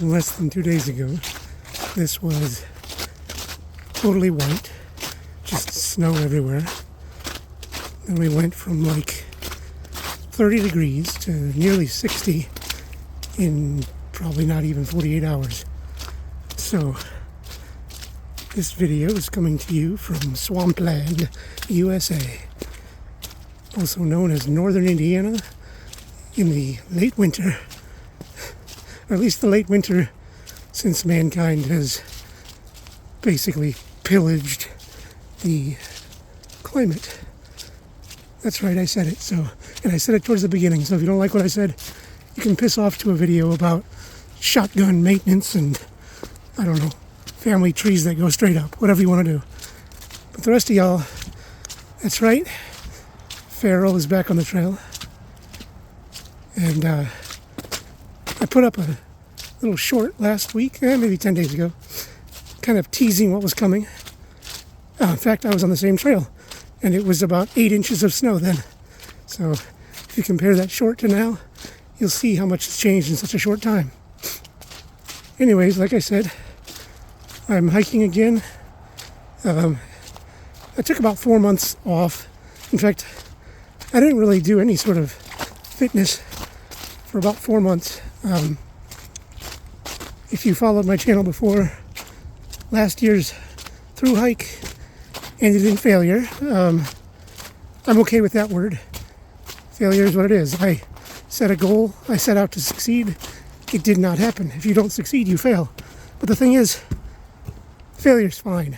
less than 2 days ago, this was totally white, just snow everywhere. And we went from like 30 degrees to nearly 60 in probably not even 48 hours. So this video is coming to you from Swampland, USA, also known as Northern Indiana, in the late winter, or at least the late winter since mankind has basically pillaged the climate. That's right, I said it. And I said it towards the beginning, so if you don't like what I said, you can piss off to a video about shotgun maintenance and, I don't know, family trees that go straight up, whatever you want to do. But the rest of y'all, that's right, Pharaoh is back on the trail. And I put up a little short last week, maybe 10 days ago, kind of teasing what was coming. In fact, I was on the same trail, and it was about 8 inches of snow then. So if you compare that short to now, you'll see how much has changed in such a short time. Anyways, like I said, I'm hiking again. I took about 4 months off. In fact, I didn't really do any sort of fitness for about 4 months. If you followed my channel before, last year's through hike ended in failure. I'm okay with that word. Failure is what it is. I set a goal. I set out to succeed. It did not happen. If you don't succeed, you fail. But the thing is, failure's fine.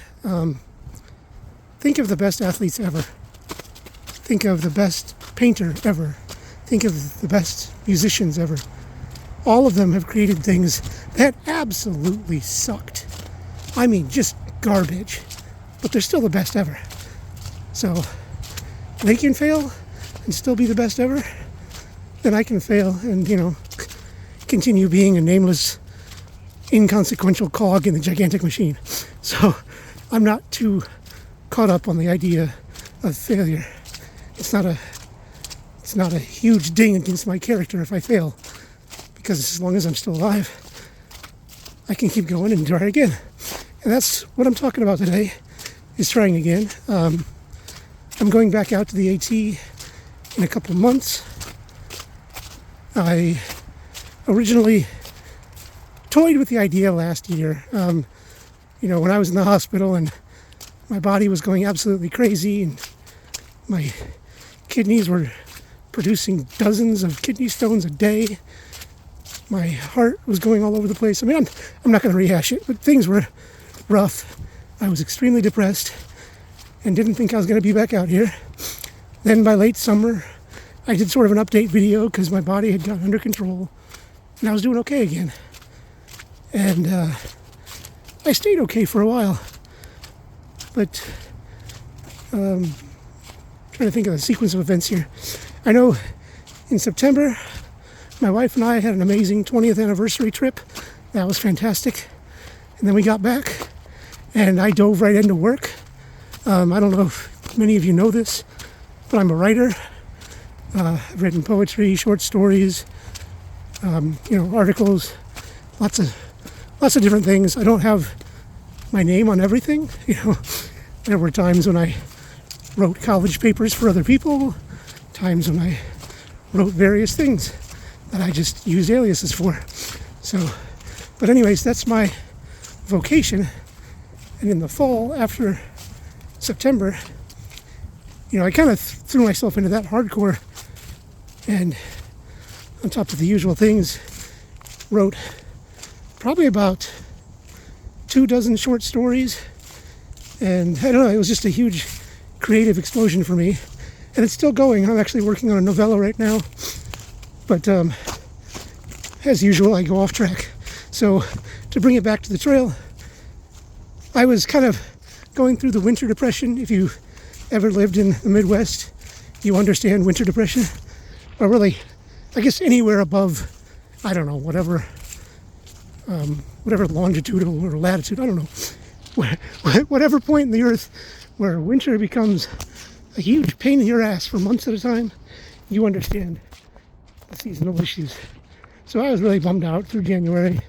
Think of the best athletes ever. Think of the best painter ever. Think of the best musicians ever. All of them have created things that absolutely sucked. I mean, just garbage. But they're still the best ever. So, they can fail and still be the best ever. Then I can fail and, continue being a nameless, inconsequential cog in the gigantic machine. So, I'm not too caught up on the idea of failure. It's not a huge ding against my character if I fail, because as long as I'm still alive, I can keep going and try again. And that's what I'm talking about today, is trying again. I'm going back out to the AT in a couple months. I originally toyed with the idea last year, when I was in the hospital and my body was going absolutely crazy and my kidneys were producing dozens of kidney stones a day. My heart was going all over the place. I mean, I'm not going to rehash it, but things were rough. I was extremely depressed and didn't think I was going to be back out here. Then by late summer, I did sort of an update video because my body had gotten under control and I was doing okay again. And I stayed okay for a while. But trying to think of the sequence of events here. I know in September, my wife and I had an amazing 20th anniversary trip. That was fantastic. And then we got back and I dove right into work. I don't know if many of you know this, but I'm a writer. I've written poetry, short stories, articles, lots of different things. I don't have my name on everything. There were times when I wrote college papers for other people, times when I wrote various things that I just used aliases for. But anyways, that's my vocation. And in the fall, after September, I kind of threw myself into that hardcore, and on top of the usual things, wrote probably about 24 short stories. And I don't know, it was just a huge creative explosion for me. And it's still going. I'm actually working on a novella right now. But as usual, I go off track. So to bring it back to the trail, I was kind of going through the winter depression. If you ever lived in the Midwest, you understand winter depression. Or really, I guess anywhere above, I don't know, whatever longitudinal or latitude, I don't know. Whatever point in the earth where winter becomes a huge pain in your ass for months at a time, you understand the seasonal issues. So I was really bummed out through January.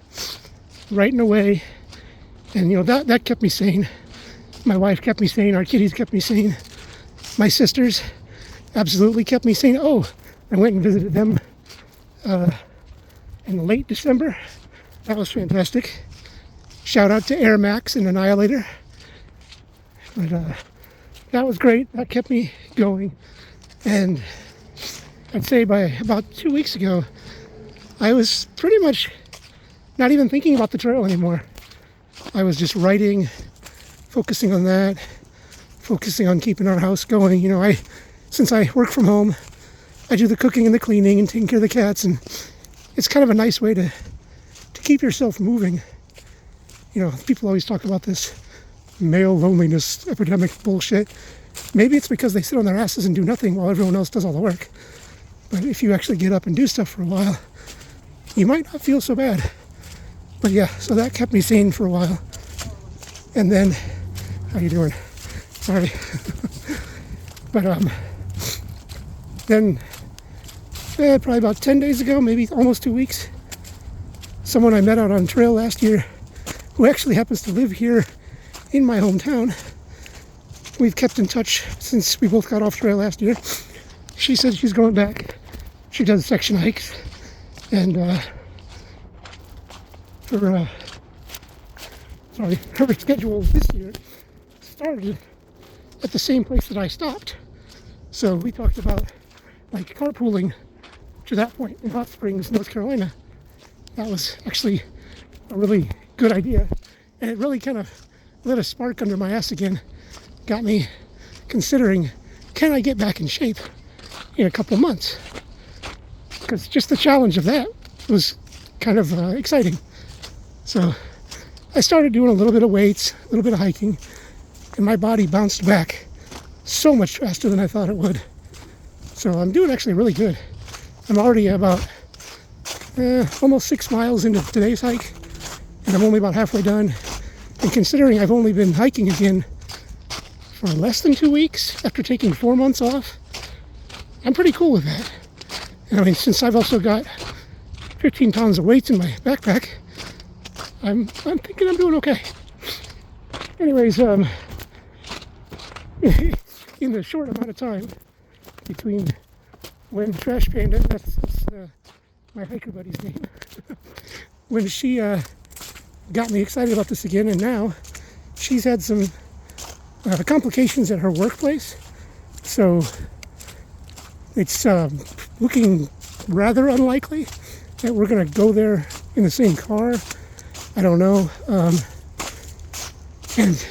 writing away. And, that kept me sane. My wife kept me sane. Our kitties kept me sane. My sisters absolutely kept me sane. Oh, I went and visited them in late December. That was fantastic. Shout out to Air Max and Annihilator. But that was great. That kept me going. And I'd say by about 2 weeks ago, I was pretty much not even thinking about the trail anymore. I was just writing, focusing on that, focusing on keeping our house going. Since I work from home, I do the cooking and the cleaning and taking care of the cats, and it's kind of a nice way to keep yourself moving. People always talk about this male loneliness epidemic bullshit. Maybe it's because they sit on their asses and do nothing while everyone else does all the work. But if you actually get up and do stuff for a while, you might not feel so bad. But yeah, so that kept me sane for a while. And then, how you doing? Sorry. But then, probably about 10 days ago, maybe almost 2 weeks, someone I met out on trail last year, who actually happens to live here in my hometown. We've kept in touch since we both got off trail last year. She said she's going back. She does section hikes, and her schedule this year started at the same place that I stopped. So we talked about carpooling to that point in Hot Springs, North Carolina. That was actually a really good idea, and it really kind of lit a spark under my ass again. Got me considering, can I get back in shape in a couple months? Because just the challenge of that was kind of exciting. So I started doing a little bit of weights, a little bit of hiking, and my body bounced back so much faster than I thought it would. So I'm doing actually really good. I'm already about almost 6 miles into today's hike, and I'm only about halfway done. And considering I've only been hiking again for less than 2 weeks after taking 4 months off, I'm pretty cool with that. And since I've also got 15 pounds of weights in my backpack, I'm thinking I'm doing okay. Anyways, in the short amount of time between when Trash Panda, that's my hiker buddy's name, when she got me excited about this again, and now she's had some complications at her workplace. So it's looking rather unlikely that we're going to go there in the same car. I don't know. And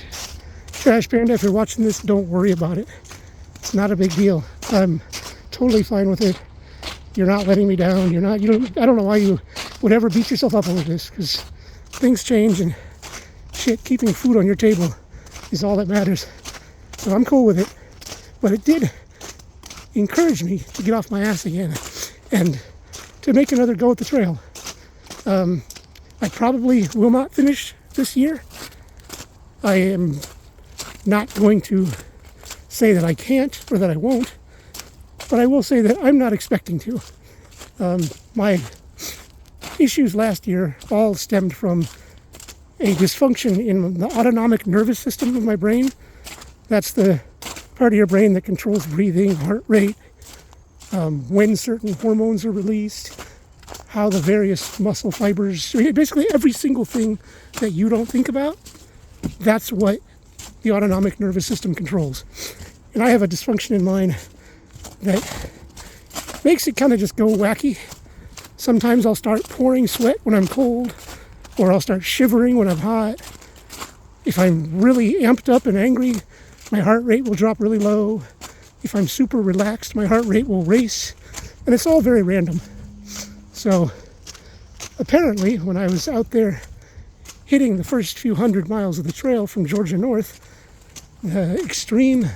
Trash Panda, if you're watching this, don't worry about it. It's not a big deal. I'm totally fine with it. You're not letting me down. I don't know why you would ever beat yourself up over this, because things change, and shit, keeping food on your table is all that matters. So I'm cool with it. But it did encourage me to get off my ass again and to make another go at the trail. I probably will not finish this year. I am not going to say that I can't or that I won't, but I will say that I'm not expecting to. My issues last year all stemmed from a dysfunction in the autonomic nervous system of my brain. That's the part of your brain that controls breathing, heart rate, when certain hormones are released, how the various muscle fibers, basically every single thing that you don't think about, that's what the autonomic nervous system controls. And I have a dysfunction in mine that makes it kind of just go wacky. Sometimes I'll start pouring sweat when I'm cold, or I'll start shivering when I'm hot. If I'm really amped up and angry, my heart rate will drop really low. If I'm super relaxed, my heart rate will race. And it's all very random. So apparently, when I was out there hitting the first few 100 miles of the trail from Georgia north, extreme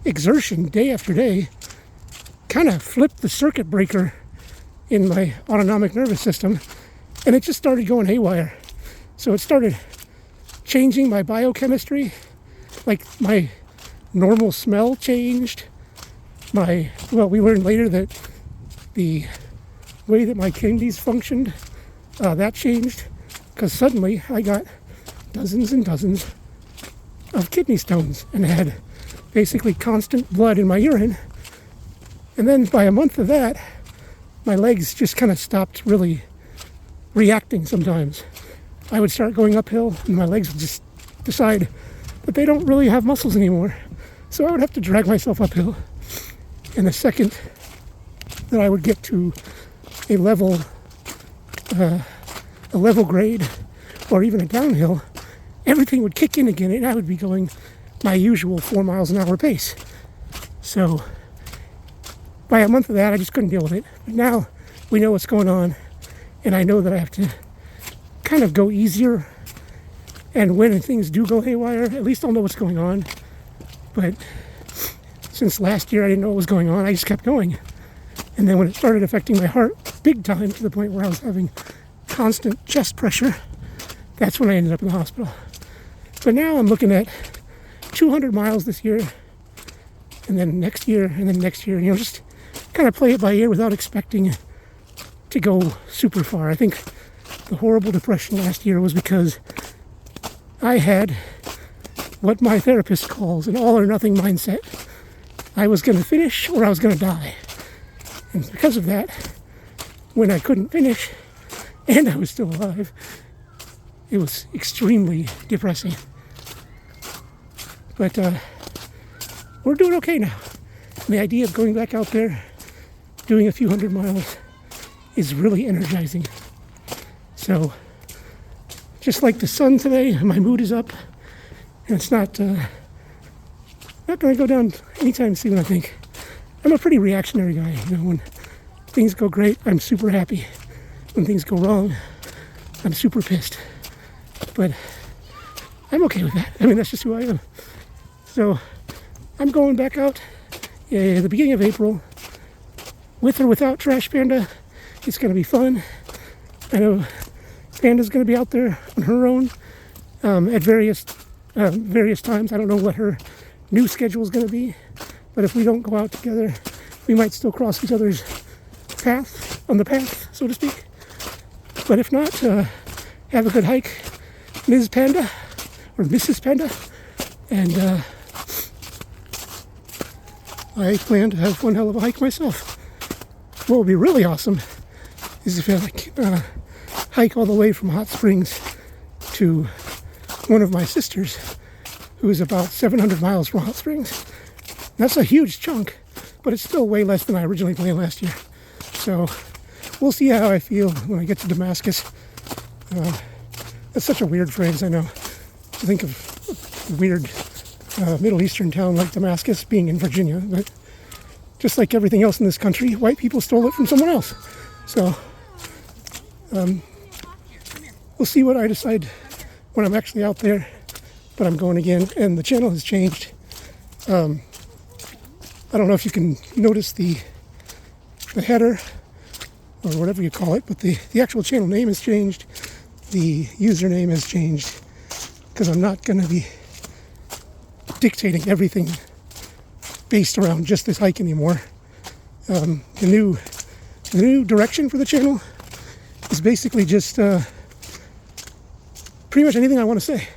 exertion day after day kind of flipped the circuit breaker in my autonomic nervous system, and it just started going haywire. So it started changing my biochemistry, like my normal smell changed. We learned later that the way that my kidneys functioned, that changed. because suddenly I got dozens and dozens of kidney stones and had basically constant blood in my urine. And then by a month of that, my legs just kind of stopped really reacting sometimes. I would start going uphill and my legs would just decide that they don't really have muscles anymore. So I would have to drag myself uphill. And the second that I would get to a level grade or even a downhill, everything would kick in again and I would be going my usual 4 miles an hour pace. So by a month of that, I just couldn't deal with it. But now we know what's going on, and I know that I have to kind of go easier. And when things do go haywire, at least I'll know what's going on. But since last year I didn't know what was going on, I just kept going. And then when it started affecting my heart big time to the point where I was having constant chest pressure, that's when I ended up in the hospital. But now I'm looking at 200 miles this year, and then next year, and then next year, just kind of play it by ear without expecting to go super far. I think the horrible depression last year was because I had what my therapist calls an all or nothing mindset. I was going to finish or I was going to die. And because of that, when I couldn't finish and I was still alive, it was extremely depressing. But we're doing okay now. And the idea of going back out there, doing a few hundred miles, is really energizing. So, just like the sun today, my mood is up, and it's not going to go down anytime soon, I think. I'm a pretty reactionary guy. When things go great, I'm super happy. When things go wrong, I'm super pissed. But I'm okay with that. I mean, that's just who I am. So I'm going back out at the beginning of April, with or without Trash Panda. It's going to be fun. I know Panda's going to be out there on her own at various times. I don't know what her new schedule is going to be, but if we don't go out together, we might still cross each other's on the path, so to speak. But if not, have a good hike, Ms. Panda, or Mrs. Panda, and I plan to have one hell of a hike myself. What would be really awesome is if I hike all the way from Hot Springs to one of my sisters, who is about 700 miles from Hot Springs. That's a huge chunk, but it's still way less than I originally planned last year. So we'll see how I feel when I get to Damascus. That's such a weird phrase, I know. I think of a weird Middle Eastern town like Damascus being in Virginia, but just like everything else in this country, white people stole it from someone else. So we'll see what I decide when I'm actually out there, but I'm going again, and the channel has changed. I don't know if you can notice the header, or whatever you call it, but the actual channel name has changed. The username has changed, because I'm not going to be dictating everything based around just this hike anymore. The new direction for the channel is basically just pretty much anything I want to say.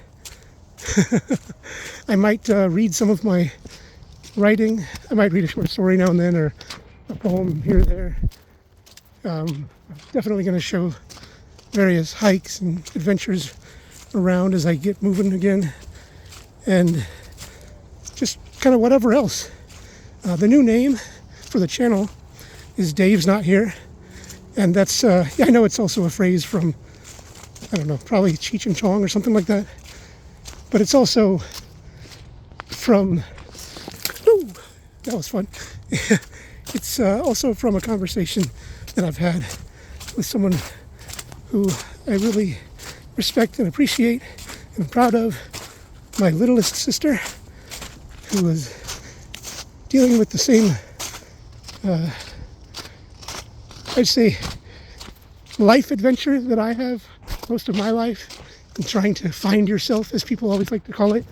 I might read some of my writing. I might read a short story now and then, or a poem here or there. I'm definitely going to show various hikes and adventures around as I get moving again, and just kind of whatever else. The new name for the channel is Dave's Not Here, and that's I know it's also a phrase from, I don't know, probably Cheech and Chong or something like that, but it's also from, ooh, that was fun. It's also from a conversation that I've had with someone who I really respect and appreciate and I'm proud of, my littlest sister, who was dealing with the same, I'd say, life adventure that I have most of my life, and trying to find yourself, as people always like to call it.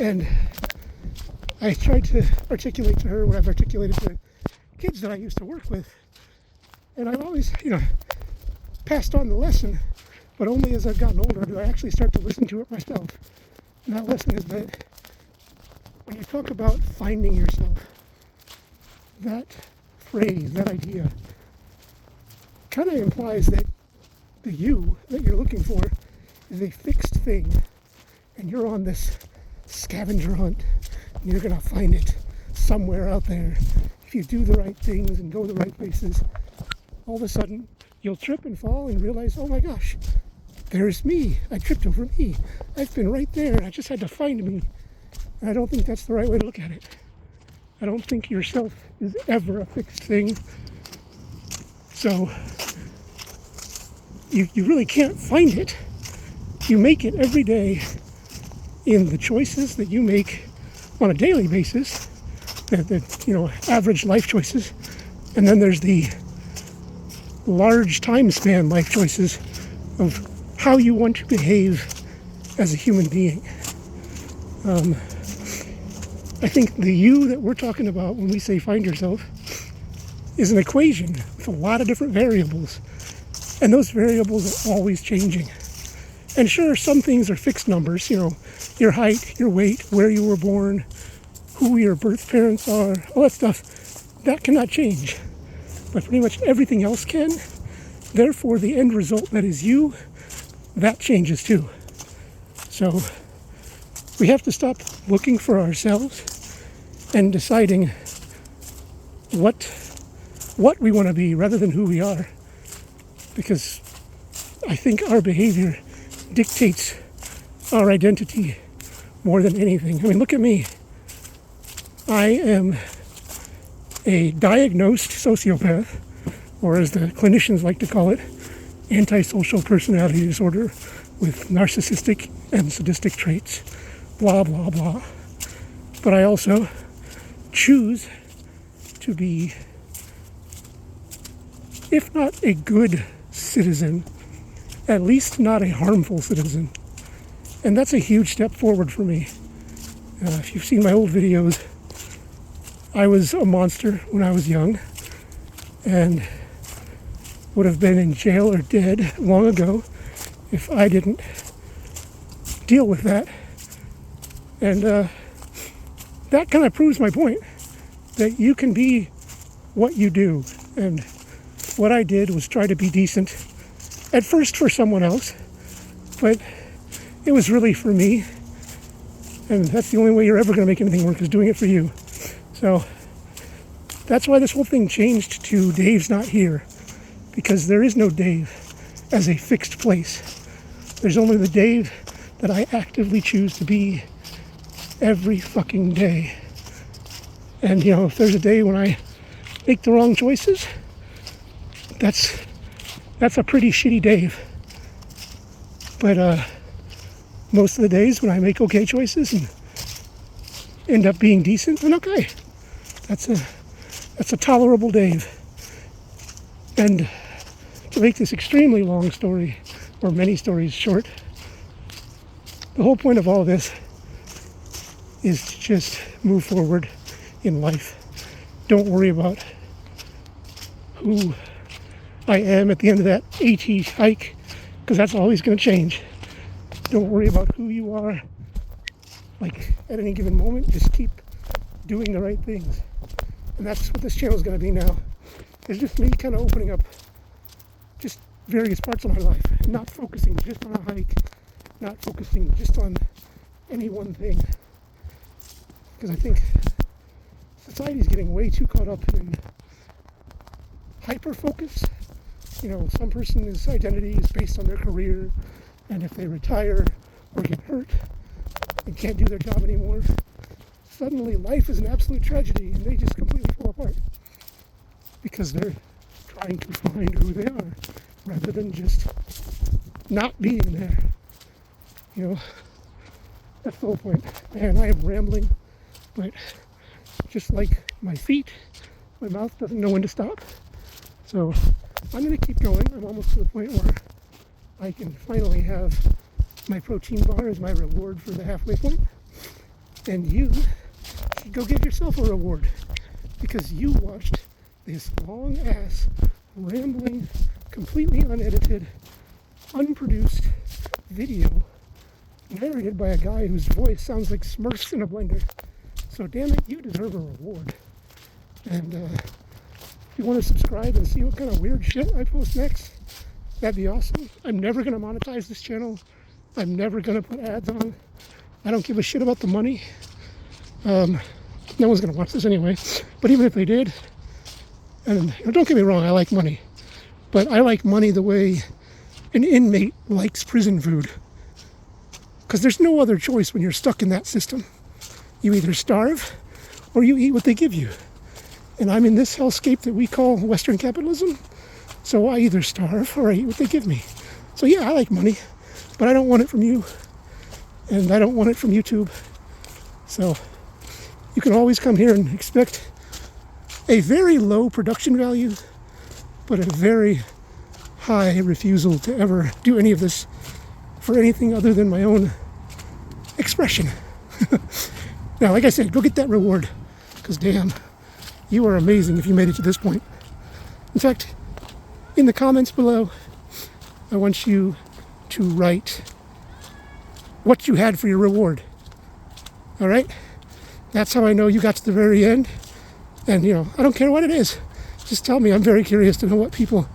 And I tried to articulate to her what I've articulated to kids that I used to work with. And I've always, passed on the lesson But only as I've gotten older do I actually start to listen to it myself. And that lesson is that when you talk about finding yourself, that phrase, that idea, kind of implies that the you that you're looking for is a fixed thing, and you're on this scavenger hunt, and you're going to find it somewhere out there. If you do the right things and go the right places, all of a sudden you'll trip and fall and realize, oh my gosh, there's me. I tripped over me. I've been right there. I just had to find me. And I don't think that's the right way to look at it. I don't think yourself is ever a fixed thing. So you really can't find it. You make it every day in the choices that you make on a daily basis, the average life choices. And then there's the large time span life choices of how you want to behave as a human being. I think the you that we're talking about when we say find yourself is an equation with a lot of different variables. And those variables are always changing. And sure, some things are fixed numbers, your height, your weight, where you were born, who your birth parents are, all that stuff, that cannot change. But pretty much everything else can. Therefore, the end result that is you, that changes too. So we have to stop looking for ourselves and deciding what we want to be rather than who we are. Because I think our behavior dictates our identity more than anything. I mean, look at me. I am a diagnosed sociopath, or as the clinicians like to call it, antisocial personality disorder with narcissistic and sadistic traits, blah, blah, blah. But I also choose to be, if not a good citizen, at least not a harmful citizen. And that's a huge step forward for me. If you've seen my old videos, I was a monster when I was young and would have been in jail or dead long ago if I didn't deal with that. And that kind of proves my point, that you can be what you do. And what I did was try to be decent, at first for someone else, but it was really for me. And that's the only way you're ever going to make anything work, is doing it for you. So that's why this whole thing changed to Dave's Not Here, because there is no Dave as a fixed place. There's only the Dave that I actively choose to be every fucking day. And if there's a day when I make the wrong choices, that's a pretty shitty Dave. But most of the days when I make okay choices and end up being decent, then okay. That's a tolerable Dave. And to make this extremely long story, or many stories short, the whole point of all this is to just move forward in life. Don't worry about who I am at the end of that AT hike, because that's always going to change. Don't worry about who you are. Like, at any given moment, just keep doing the right things. And that's what this channel is going to be now. It's just me kind of opening up just various parts of my life, not focusing just on a hike, not focusing just on any one thing. Because I think society's getting way too caught up in hyper-focus. Some person's identity is based on their career, and if they retire or get hurt and can't do their job anymore, suddenly life is an absolute tragedy and they just completely fall apart because they're trying to find who they are rather than just not being there. That's the whole point. Man, I am rambling, but just like my feet, my mouth doesn't know when to stop. So I'm going to keep going. I'm almost to the point where I can finally have my protein bar as my reward for the halfway point. And you should go give yourself a reward, because you watched this long ass, rambling, completely unedited unproduced video narrated by a guy whose voice sounds like Smurfs in a blender. So damn it, you deserve a reward. And if you want to subscribe and see what kind of weird shit I post next, that'd be awesome. I'm never going to monetize this channel. I'm never going to put ads on. I don't give a shit about the money. No one's going to watch this anyway. But even if they did, and don't get me wrong, I like money. But I like money the way an inmate likes prison food. Because there's no other choice when you're stuck in that system. You either starve or you eat what they give you. And I'm in this hellscape that we call Western capitalism. So I either starve or I eat what they give me. So yeah, I like money, but I don't want it from you. And I don't want it from YouTube. So you can always come here and expect a very low production value, but a very high refusal to ever do any of this for anything other than my own expression. Now, like I said, go get that reward, because damn, you are amazing if you made it to this point. In fact, in the comments below, I want you to write what you had for your reward. All right? That's how I know you got to the very end. And, I don't care what it is. Just tell me. I'm very curious to know what people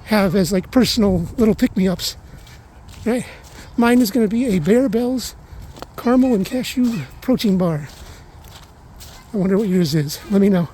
have as, like, personal little pick-me-ups. Right? Mine is going to be a Bear Bells caramel and cashew protein bar. I wonder what yours is. Let me know.